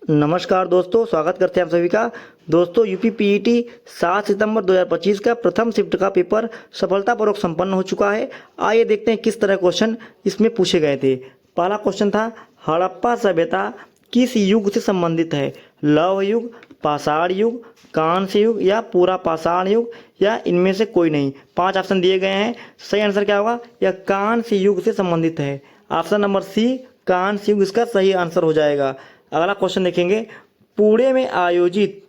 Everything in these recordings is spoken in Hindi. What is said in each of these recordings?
नमस्कार दोस्तों, स्वागत करते हैं आप सभी का। दोस्तों, यूपी पीईटी 7 सितंबर 2025 का प्रथम शिफ्ट का पेपर सफलतापूर्वक संपन्न हो चुका है। आइए देखते हैं किस तरह क्वेश्चन इसमें पूछे गए थे। पहला क्वेश्चन था, हड़प्पा सभ्यता किस युग से संबंधित है? लौह युग, पाषाण युग, कांस्य युग या पूरा पाषाण युग या इनमें से कोई नहीं। 5 ऑप्शन दिए गए हैं। सही आंसर क्या होगा? यह कांस्य युग से संबंधित है। ऑप्शन नंबर सी, कांस्य युग इसका सही आंसर हो जाएगा। अगला क्वेश्चन देखेंगे, पुणे में आयोजित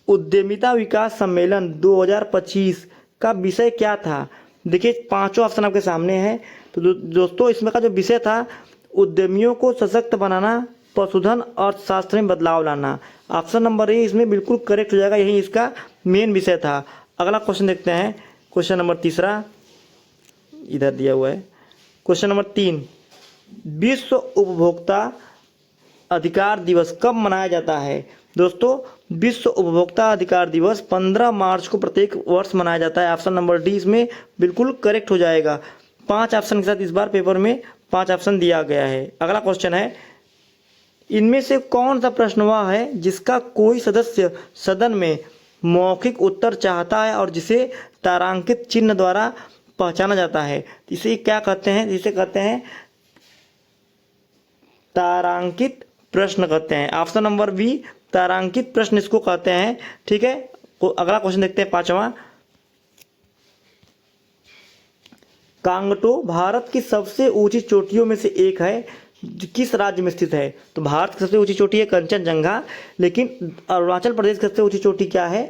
उद्यमिता विकास सम्मेलन 2025 का विषय क्या था? देखिए, पांचों ऑप्शन आपके सामने हैं। तो दोस्तों, इसमें का जो विषय था, उद्यमियों को सशक्त बनाना, पशुधन अर्थशास्त्र में बदलाव लाना। ऑप्शन नंबर ए इसमें बिल्कुल करेक्ट हो जाएगा, यही इसका मेन विषय था। अगला क्वेश्चन देखते हैं, क्वेश्चन नंबर तीसरा इधर दिया हुआ है। क्वेश्चन नंबर 3, विश्व उपभोक्ता अधिकार दिवस कब मनाया जाता है? दोस्तों, विश्व उपभोक्ता अधिकार दिवस 15 मार्च को प्रत्येक वर्ष मनाया जाता है। ऑप्शन नंबर डी इसमें बिल्कुल करेक्ट हो जाएगा। 5 ऑप्शन के साथ इस बार पेपर में 5 ऑप्शन दिया गया है। अगला क्वेश्चन है, इनमें से कौन सा प्रश्न वह है जिसका कोई सदस्य सदन में मौखिक उत्तर चाहता है और जिसे तारांकित चिन्ह द्वारा पहचाना जाता है? इसे क्या कहते हैं? इसे कहते हैं तारांकित प्रश्न कहते हैं। ऑप्शन नंबर बी, तारांकित प्रश्न इसको कहते हैं। ठीक है, अगला क्वेश्चन देखते हैं, 5वां। कांगटो भारत की सबसे ऊंची चोटियों में से एक है, किस राज्य में स्थित है? तो भारत की सबसे ऊंची चोटी है कंचनजंगा, लेकिन अरुणाचल प्रदेश की सबसे ऊंची चोटी क्या है?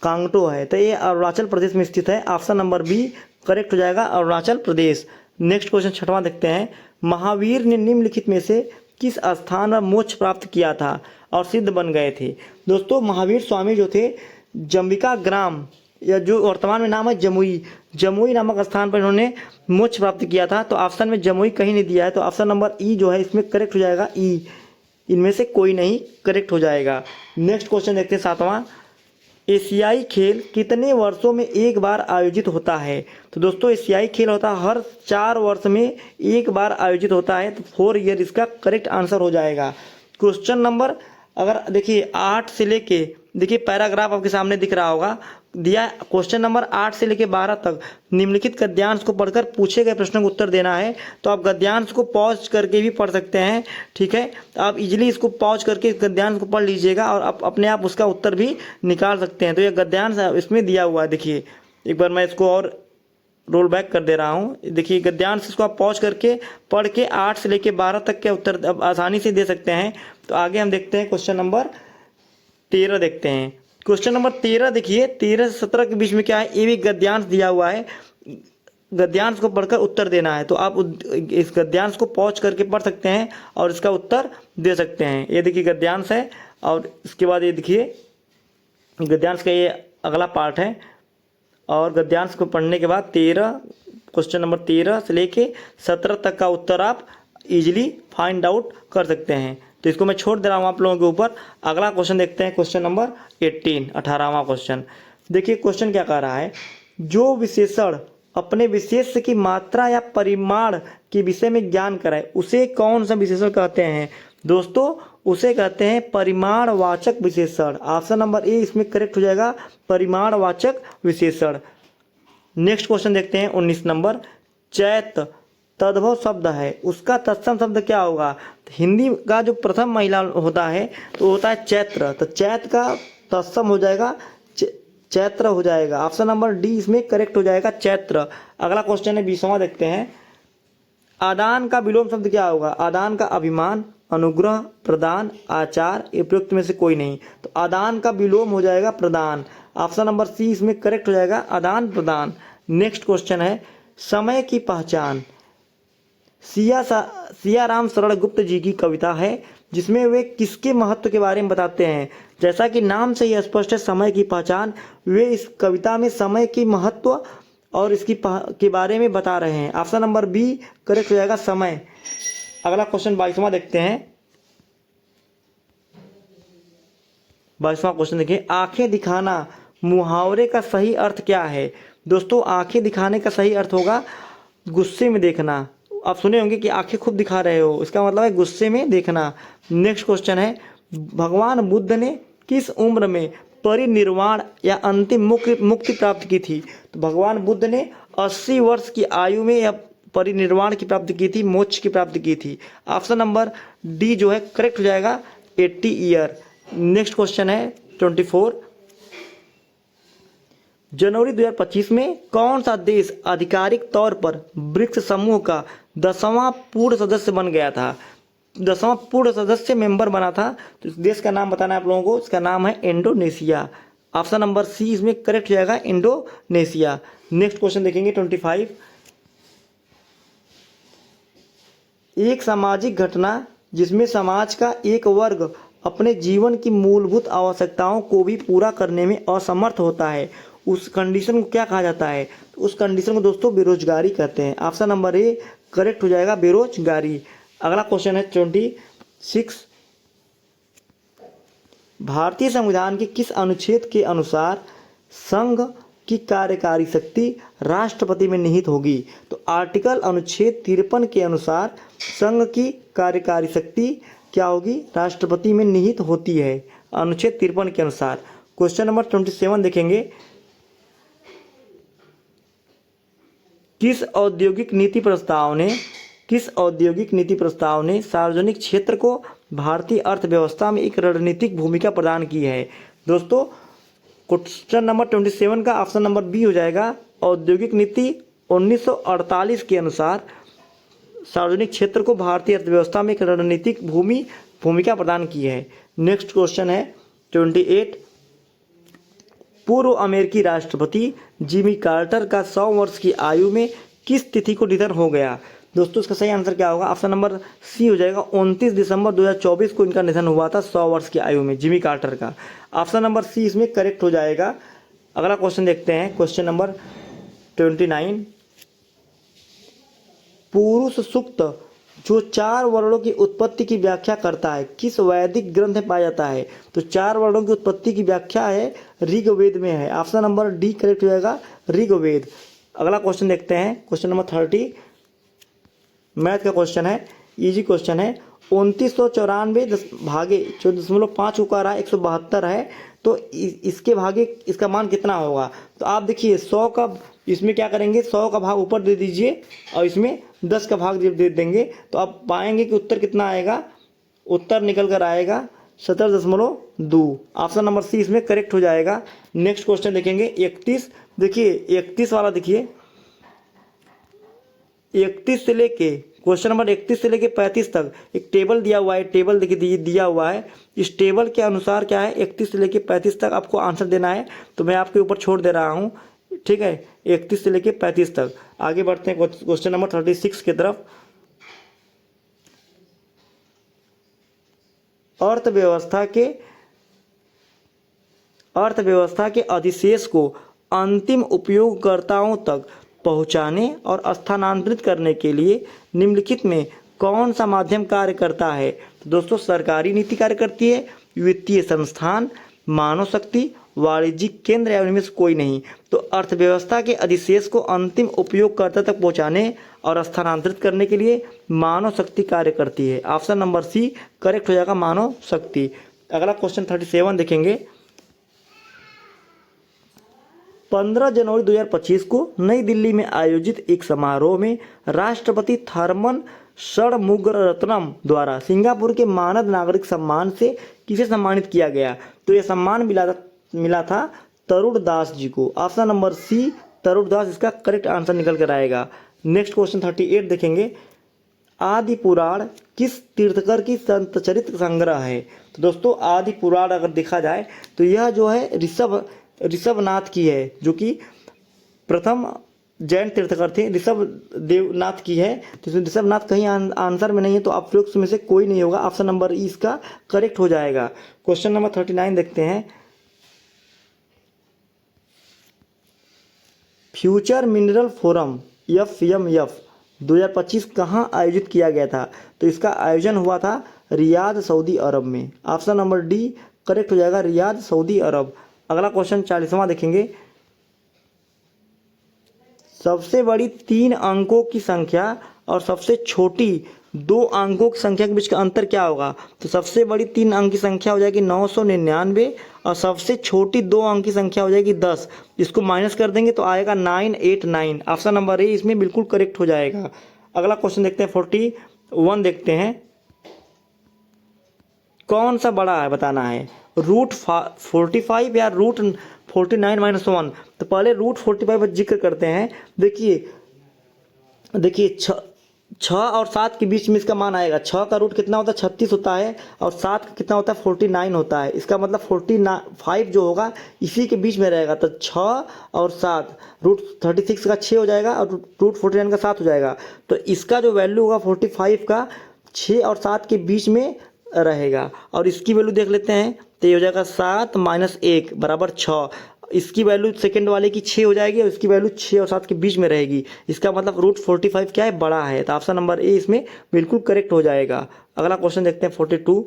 कांगटो है। तो ये अरुणाचल प्रदेश में स्थित है। ऑप्शन नंबर बी करेक्ट हो जाएगा, अरुणाचल प्रदेश। नेक्स्ट क्वेश्चन 6वां देखते हैं, महावीर ने निम्नलिखित में से किस स्थान पर मोक्ष प्राप्त किया था और सिद्ध बन गए थे? दोस्तों, महावीर स्वामी जो थे, जंबिका ग्राम या जो वर्तमान में नाम है जमुई नामक स्थान पर इन्होंने मोक्ष प्राप्त किया था। तो ऑप्शन में जमुई कहीं नहीं दिया है, तो ऑप्शन नंबर ई जो है इसमें करेक्ट हो जाएगा, ई। इनमें से कोई नहीं करेक्ट हो जाएगा। नेक्स्ट क्वेश्चन देखते हैं, 7वां। एशियाई खेल कितने वर्षों में एक बार आयोजित होता है? तो दोस्तों, एशियाई खेल होता है हर 4 वर्ष में एक बार आयोजित होता है, तो 4 ईयर इसका करेक्ट आंसर हो जाएगा। क्वेश्चन नंबर अगर देखिए 8 से लेके, देखिए पैराग्राफ आपके सामने दिख रहा होगा, दिया क्वेश्चन नंबर 8 से लेके 12 तक निम्नलिखित गद्यांश को पढ़कर पूछे गए प्रश्नों का उत्तर देना है। तो आप गद्यांश को पॉज करके भी पढ़ सकते हैं। ठीक है, आप इजीली इसको पॉज करके गद्यांश को पढ़ लीजिएगा और अपने आप उसका उत्तर भी निकाल सकते हैं। तो ये गद्यांश इसमें दिया हुआ है। देखिए, एक बार मैं इसको और रोल बैक कर दे रहा हूँ। देखिए, गद्यांश इसको आप पॉज करके पढ़ के 8 से लेके 12 तक के उत्तर अब आसानी से दे सकते हैं। तो आगे हम देखते हैं, क्वेश्चन नंबर 13 देखते हैं। क्वेश्चन नंबर 13 देखिए, 13 से 17 के बीच में क्या है? ये भी गद्यांश दिया हुआ है, गद्यांश को पढ़कर उत्तर देना है। तो आप इस गद्यांश को पॉज करके पढ़ सकते हैं और इसका उत्तर दे सकते हैं। ये देखिए गद्यांश है, और इसके बाद ये देखिए गद्यांश का ये अगला पार्ट है। और गद्यांश को पढ़ने के बाद क्वेश्चन नंबर 13 से लेके 17 तक का उत्तर आप इजीली फाइंड आउट कर सकते हैं। तो इसको मैं छोड़ दे रहा हूँ आप लोगों के ऊपर। अगला क्वेश्चन देखते हैं, क्वेश्चन नंबर 18वां क्वेश्चन। देखिए क्वेश्चन क्या कह रहा है, जो विशेषण अपने विशेष्य की मात्रा या परिमाण के विषय में ज्ञान कराए उसे कौन सा विशेषण कहते हैं? दोस्तों, उसे कहते हैं परिमाणवाचक विशेषण। ऑप्शन नंबर ए इसमें करेक्ट हो जाएगा, परिमाणवाचक विशेषण। नेक्स्ट क्वेश्चन देखते हैं, 19 नंबर। चैत तद्भव शब्द है, उसका तत्सम शब्द क्या होगा? हिंदी का जो प्रथम महिला होता है तो होता है चैत्र। तो चैत का तत्सम हो जाएगा चैत्र हो जाएगा। ऑप्शन नंबर डी इसमें करेक्ट हो जाएगा, चैत्र। अगला क्वेश्चन है 20वां देखते हैं। आदान का विलोम शब्द क्या होगा? आदान का अभिमान, अनुग्रह, प्रदान, आचार, उपयुक्त में से कोई नहीं। तो आदान का विलोम हो जाएगा प्रदान। ऑप्शन नंबर सी इसमें करेक्ट हो जाएगा, आदान प्रदान। नेक्स्ट क्वेश्चन है, समय की पहचान। सियाराम शरण गुप्त जी की कविता है जिसमें वे किसके महत्व के बारे में बताते हैं? जैसा कि नाम से ही स्पष्ट है, समय की पहचान। वे इस कविता में समय की महत्व और इसकी के बारे में बता रहे हैं। ऑप्शन नंबर बी करेक्ट हो जाएगा, समय। अगला क्वेश्चन 22वां देखते हैं। 22वां क्वेश्चन देखिए, आंखें दिखाना मुहावरे का सही अर्थ क्या है? दोस्तों, आंखें दिखाने का सही अर्थ होगा गुस्से में देखना। आप सुने होंगे कि आंखें खूब दिखा रहे हो, इसका मतलब है गुस्से में देखना। नेक्स्ट क्वेश्चन है भगवान बुद्ध ने किस उम्र में परिनिर्वाण या अंतिम मुक्ति प्राप्त की थी? तो भगवान बुद्ध ने 80 वर्ष की आयु में या परिनिर्वाण की प्राप्ति की थी, मोक्ष की प्राप्ति की थी। ऑप्शन नंबर डी जो है करेक्ट हो जाएगा, 80 ईयर। नेक्स्ट क्वेश्चन है 24। जनवरी 2025 में कौन सा देश आधिकारिक तौर पर ब्रिक्स समूह का 10वां पूर्ण सदस्य बन गया था? 10वां पूर्ण सदस्य मेंबर बना था। तो इस देश का नाम बताना है आप लोगों को, इसका नाम है इंडोनेशिया। ऑप्शन नंबर सी इसमें करेक्ट हो जाएगा, इंडोनेशिया। नेक्स्ट क्वेश्चन देखेंगे 25। एक सामाजिक घटना जिसमें समाज का एक वर्ग अपने जीवन की मूलभूत आवश्यकताओं को भी पूरा करने में असमर्थ होता है, उस कंडीशन को क्या कहा जाता है? तो उस कंडीशन को दोस्तों बेरोजगारी कहते हैं। ऑप्शन नंबर ए करेक्ट हो जाएगा, बेरोजगारी। अगला क्वेश्चन है 26। भारतीय संविधान के किस अनुच्छेद के अनुसार संघ की कार्यकारी शक्ति राष्ट्रपति में निहित होगी? तो आर्टिकल अनुच्छेद 53 के अनुसार संघ की कार्यकारी शक्ति क्या होगी? राष्ट्रपति में निहित होती है, अनुच्छेद 53 के अनुसार। क्वेश्चन नंबर 27 देखेंगे। किस औद्योगिक नीति प्रस्ताव ने सार्वजनिक क्षेत्र को भारतीय अर्थव्यवस्था में एक रणनीतिक भूमिका प्रदान की है? दोस्तों क्वेश्चन नंबर 27 का ऑप्शन नंबर बी हो जाएगा, औद्योगिक नीति 1948 के अनुसार सार्वजनिक क्षेत्र को भारतीय अर्थव्यवस्था में एक रणनीतिक भूमिका प्रदान की है। नेक्स्ट क्वेश्चन है 28। पूर्व अमेरिकी राष्ट्रपति जिमी कार्टर का 100 वर्ष की आयु में किस तिथि को निधन हो गया? दोस्तों इसका सही आंसर क्या होगा? ऑप्शन नंबर सी हो जाएगा, 29 दिसंबर 2024 को इनका निधन हुआ था 100 वर्ष की आयु में, जिमी कार्टर का। ऑप्शन नंबर सी इसमें करेक्ट हो जाएगा। अगला क्वेश्चन देखते हैं, क्वेश्चन नंबर 29। पुरुष सूक्त जो 4 वर्णों की उत्पत्ति की व्याख्या करता है किस वैदिक ग्रंथ में पाया जाता है? तो 4 वर्णों की उत्पत्ति की व्याख्या है ऋग्वेद में है। ऑप्शन नंबर डी करेक्ट हो जाएगा, ऋग्वेद। अगला क्वेश्चन देखते हैं, क्वेश्चन नंबर 30। मैथ का क्वेश्चन है, इजी क्वेश्चन है। 2994 भागे 14.5 को कह रहा है 172 है, तो इसके भागे इसका मान कितना होगा? तो आप देखिए 100 का इसमें क्या करेंगे, 100 का भाग ऊपर दे दीजिए और इसमें 10 का भाग दे देंगे, तो आप पाएंगे कि उत्तर कितना आएगा? उत्तर निकल कर आएगा 17.2। ऑप्शन नंबर सी इसमें करेक्ट हो जाएगा। नेक्स्ट क्वेश्चन देखेंगे 31। देखिए 31 वाला देखिए, 31 से लेके क्वेश्चन नंबर 31 से लेके 35 तक एक टेबल दिया हुआ है, टेबल देखिए दिया हुआ है। इस टेबल के अनुसार क्या है, 31 से लेके 35 तक आपको आंसर देना है, तो मैं आपके ऊपर छोड़ दे रहा हूँ, ठीक है। 31 से लेके 35 तक आगे बढ़ते हैं क्वेश्चन नंबर 36 की तरफ। अर्थव्यवस्था के अधिशेष को अंतिम उपयोगकर्ताओं तक पहुंचाने और स्थानांतरित करने के लिए निम्नलिखित में कौन सा माध्यम कार्य करता है? तो दोस्तों सरकारी नीति कार्य करती है, वित्तीय संस्थान, मानव शक्ति, वाणिज्यिक केंद्र या इनमें से कोई नहीं। तो अर्थव्यवस्था के अधिशेष को अंतिम उपयोगकर्ता तक पहुंचाने और स्थानांतरित करने के लिए मानव शक्ति कार्य करती है। ऑप्शन नंबर सी करेक्ट हो जाएगा, मानव शक्ति। अगला क्वेश्चन 37 देखेंगे। 15 जनवरी 2025 को नई दिल्ली में आयोजित एक समारोह में राष्ट्रपति थर्मन षणमुगरत्नम द्वारा सिंगापुर के मानद नागरिक सम्मान से किसे सम्मानित किया गया? तो यह सम्मान मिला था तरुण दास जी को। ऑप्शन नंबर सी तरुण दास इसका करेक्ट आंसर निकल कर आएगा। नेक्स्ट क्वेश्चन 38 देखेंगे। आदि पुराण किस तीर्थकर की संत चरित्र संग्रह है? तो दोस्तों आदि पुराण अगर देखा जाए तो यह जो है ऋषभनाथ की है, जो कि प्रथम जैन तीर्थकर थे, ऋषभ देवनाथ की है। तो इसमें ऋषभनाथ कहीं आंसर में नहीं है, तो अप्रयुक्त में से कोई नहीं होगा। ऑप्शन नंबर ई इसका करेक्ट हो जाएगा। क्वेश्चन नंबर 39 देखते हैं। फ्यूचर मिनरल फोरम FMF 2025 कहाँ आयोजित किया गया था? तो इसका आयोजन हुआ था रियाद, सऊदी अरब में। ऑप्शन नंबर डी करेक्ट हो जाएगा, रियाद, सऊदी अरब। अगला क्वेश्चन 40वां देखेंगे। सबसे बड़ी 3 अंकों की संख्या और सबसे छोटी दो अंकों की संख्या के बीच का अंतर क्या होगा? तो सबसे बड़ी 3 अंक की संख्या हो जाएगी 999 और सबसे छोटी 2 अंक की संख्या हो जाएगी 10। इसको माइनस कर देंगे तो आएगा 989। ऑप्शन नंबर ए इसमें बिल्कुल करेक्ट हो जाएगा। अगला क्वेश्चन देखते हैं 41 देखते हैं। कौन सा बड़ा है बताना है, रूट 45 या रूट 49-1? तो पहले रूट 45 पर जिक्र करते हैं। देखिए 6 और 7 के बीच में इसका मान आएगा। 6 का रूट कितना होता है? 36 होता है और 7 का कितना होता है? 49 होता है। इसका मतलब 45 जो होगा इसी के बीच में रहेगा। तो 6 और 7 रूट 36 का 6 हो जाएगा और रूट 49 का 7 हो जाएगा। तो इसका जो वैल्यू होगा 45 का 6 और 7 के बीच में रहेगा। और इसकी वैल्यू देख लेते हैं तो ये हो जाएगा 7 - 1 बराबर 6। इसकी वैल्यू सेकंड वाले की 6 हो जाएगी और इसकी वैल्यू 6 और 7 के बीच में रहेगी। इसका मतलब रूट 45 क्या है? बड़ा है। तो ऑप्शन नंबर ए इसमें बिल्कुल करेक्ट हो जाएगा। अगला क्वेश्चन देखते हैं 42।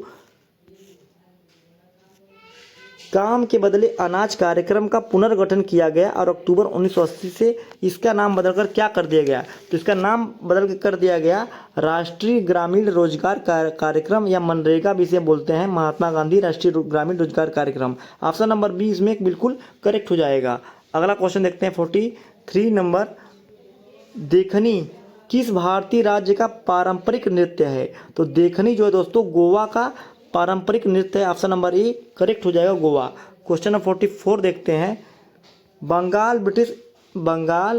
काम के बदले अनाज कार्यक्रम का पुनर्गठन किया गया और अक्टूबर 1980 से इसका नाम बदलकर क्या कर दिया गया? तो इसका नाम बदल के कर दिया गया राष्ट्रीय ग्रामीण रोजगार कार्यक्रम या मनरेगा भी इसे बोलते हैं, महात्मा गांधी राष्ट्रीय ग्रामीण रोजगार कार्यक्रम। ऑप्शन नंबर बी इसमें बिल्कुल करेक्ट हो जाएगा। अगला क्वेश्चन देखते हैं 43 नंबर। देखनी किस भारतीय राज्य का पारंपरिक नृत्य है? तो देखनी जो है दोस्तों गोवा का पारंपरिक नृत्य है। ऑप्शन नंबर ए करेक्ट हो जाएगा, गोवा। क्वेश्चन नंबर 44 देखते हैं। बंगाल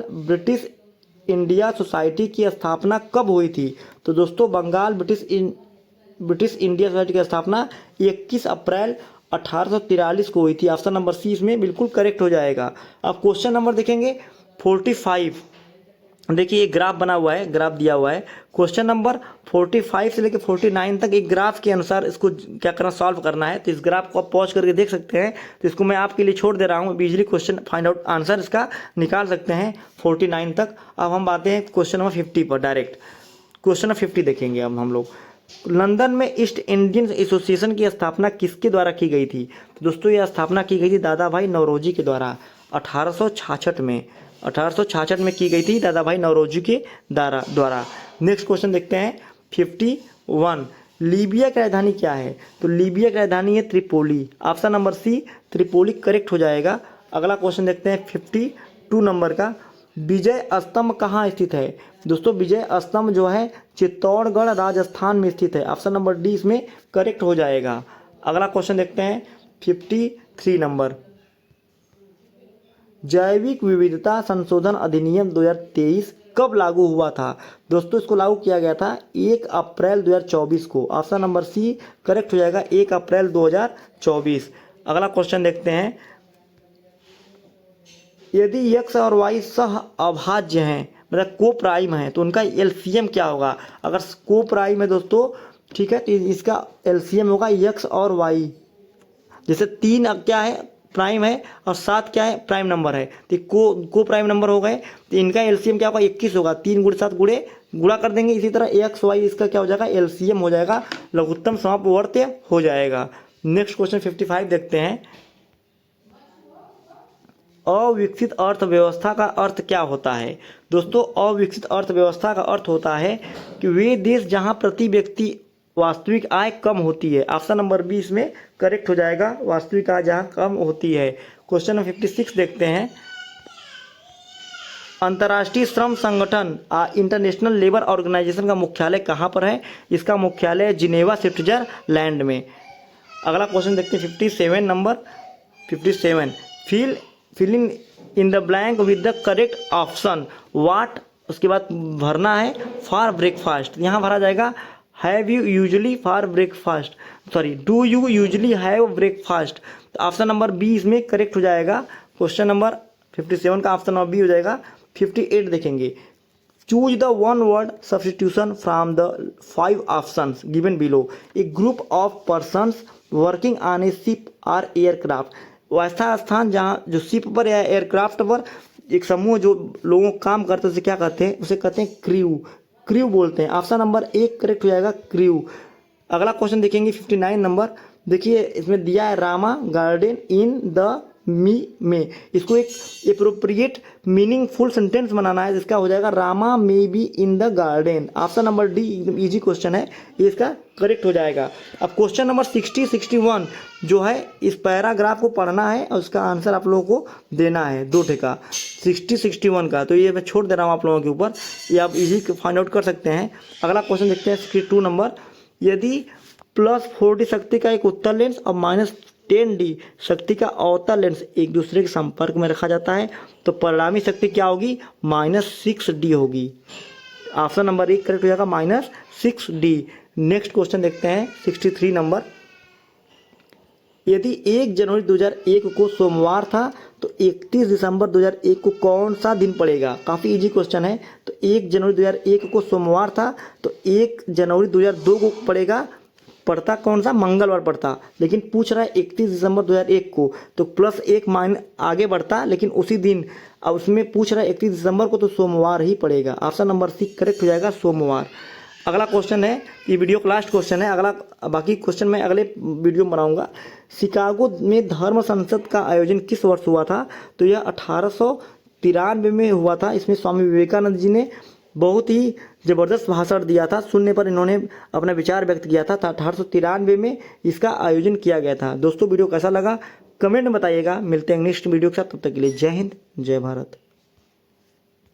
ब्रिटिश इंडिया सोसाइटी की स्थापना कब हुई थी? तो दोस्तों बंगाल ब्रिटिश इंडिया सोसाइटी की स्थापना 21 अप्रैल 1843 को हुई थी। ऑप्शन नंबर सी इसमें बिल्कुल करेक्ट हो जाएगा। अब क्वेश्चन नंबर देखेंगे 45। देखिए एक ग्राफ बना हुआ है, ग्राफ दिया हुआ है। क्वेश्चन नंबर 45 से लेकर 49 तक एक ग्राफ के अनुसार इसको क्या करना, सॉल्व करना है। तो इस ग्राफ को आप पॉज करके देख सकते हैं। तो इसको मैं आपके लिए छोड़ दे रहा हूँ, easily question find out answer इसका निकाल सकते हैं 49 तक। अब हम आते हैं क्वेश्चन नंबर 50 पर डायरेक्ट। क्वेश्चन नंबर 50 देखेंगे अब हम लोग। लंदन में ईस्ट इंडियन एसोसिएशन की स्थापना किसके द्वारा की गई थी? तो दोस्तों यह स्थापना की गई थी दादा भाई नौरोजी के द्वारा 1866 में की गई थी, दादा भाई नौरोजी के द्वारा। नेक्स्ट क्वेश्चन देखते हैं 51। लीबिया की राजधानी क्या है? तो लीबिया की राजधानी है Tripoli. Option number C Tripoli correct हो जाएगा। अगला क्वेश्चन देखते हैं 52 नंबर का। विजय स्तंभ कहाँ स्थित है? दोस्तों विजय स्तंभ जो है चित्तौड़गढ़ राजस्थान में स्थित है। ऑप्शन नंबर डी इसमें करेक्ट हो जाएगा। अगला क्वेश्चन देखते हैं 53 नंबर। जैविक विविधता संशोधन अधिनियम 2023 कब लागू हुआ था? दोस्तों इसको लागू किया गया था 1 अप्रैल 2024 को। ऑप्शन नंबर सी करेक्ट हो जाएगा, 1 अप्रैल 2024। अगला क्वेश्चन देखते हैं। यदि x और y सह अभाज्य हैं, मतलब को प्राइम है, तो उनका एलसीएम क्या होगा? अगर को प्राइम है दोस्तों, ठीक है, तो इसका एलसीएम होगा x और y। जैसे 3 अब क्या है प्राइम है और 7 क्या है प्राइम नंबर है, तो को प्राइम नंबर हो गए, तो इनका एलसीएम क्या होगा 21 होगा। 3 × 7 गुणा कर देंगे। इसी तरह एक्स वाई इसका क्या हो जाएगा एलसीएम हो जाएगा, लघुत्तम समापवर्त्य हो जाएगा। नेक्स्ट क्वेश्चन 55 देखते हैं। अविकसित अर्थव्यवस्था का अर्थ क्या होता है? दोस्तों अविकसित अर्थव्यवस्था का अर्थ होता है कि वे देश जहां प्रति व्यक्ति वास्तविक आय कम होती है। ऑप्शन नंबर बी इसमें करेक्ट हो जाएगा, वास्तविक आय जहां कम होती है। क्वेश्चन नंबर 56 देखते हैं। अंतर्राष्ट्रीय श्रम संगठन इंटरनेशनल लेबर ऑर्गेनाइजेशन का मुख्यालय कहाँ पर है? इसका मुख्यालय जिनेवा स्विट्जरलैंड में। अगला क्वेश्चन देखते हैं 57 number. 57 filling in the blank with the correct option what, उसके बाद भरना है फॉर ब्रेकफास्ट। यहाँ भरा जाएगा have you usually for breakfast, sorry do you usually have breakfast. तो ऑप्शन नंबर बी इसमें करेक्ट हो जाएगा। क्वेश्चन नंबर 57 का ऑप्शन नंबर बी हो जाएगा। 58 देखेंगे। Choose the one word substitution from the 5 options given below. A group of persons working on A ship और एयरक्राफ्ट। वैसा स्थान जहाँ जो शिप पर या एयरक्राफ्ट पर एक समूह जो लोगों काम करते हैं उसे क्या कहते हैं? उसे कहते हैं क्रू बोलते हैं। ऑप्शन नंबर 1 करेक्ट हो जाएगा, क्रू। अगला क्वेश्चन देखेंगे 59 नंबर। देखिए इसमें दिया है रामा गार्डन इन द मी में, इसको एक एप्रोप्रिएट मीनिंगफुल सेंटेंस बनाना है, जिसका हो जाएगा Rama may be in the garden. Option number D एकदम ईजी क्वेश्चन है, ये इसका करेक्ट हो जाएगा। अब क्वेश्चन नंबर 60-61 जो है, इस पैराग्राफ को पढ़ना है और उसका आंसर आप लोगों को देना है 2 ठेका 60-61 का। तो ये मैं छोड़ दे रहा हूँ आप लोगों के ऊपर, ये आप इजी फाइंड आउट कर सकते हैं। अगला क्वेश्चन देखते हैं 62 नंबर। यदि +40 शक्ति का एक उत्तल लेंस और -10d शक्ति का अवतल लेंस एक दूसरे के संपर्क में रखा जाता है तो परिणामी शक्ति क्या होगी? -6d होगी। ऑप्शन नंबर 1 करेक्ट हो जाएगा -6d। नेक्स्ट क्वेश्चन देखते हैं 63 नंबर। यदि 1 जनवरी 2001 को सोमवार था तो 31 दिसंबर 2001 को कौन सा दिन पड़ेगा? काफ़ी इजी क्वेश्चन है। तो 1 जनवरी 2001 को सोमवार था तो 1 जनवरी 2002 को पड़ता कौन सा? मंगलवार पड़ता, लेकिन पूछ रहा है 31 दिसंबर 2001 को, तो +1 माइन आगे बढ़ता लेकिन उसी दिन। अब उसमें पूछ रहा है 31 दिसंबर को, तो सोमवार ही पड़ेगा। ऑप्शन नंबर सी करेक्ट हो जाएगा, सोमवार। अगला क्वेश्चन है, ये वीडियो का लास्ट क्वेश्चन है। अगला बाकी क्वेश्चन मैं अगले वीडियो में बनाऊंगा। शिकागो में धर्म संसद का आयोजन किस वर्ष हुआ था? तो यह 1893 में हुआ था। इसमें स्वामी विवेकानंद जी ने बहुत ही ज़बरदस्त भाषण दिया था, सुनने पर इन्होंने अपना विचार व्यक्त किया था। 1893 में इसका आयोजन किया गया था। दोस्तों वीडियो कैसा लगा कमेंट में बताइएगा। मिलते हैं नेक्स्ट वीडियो के साथ, तब तक के लिए जय हिंद जय भारत।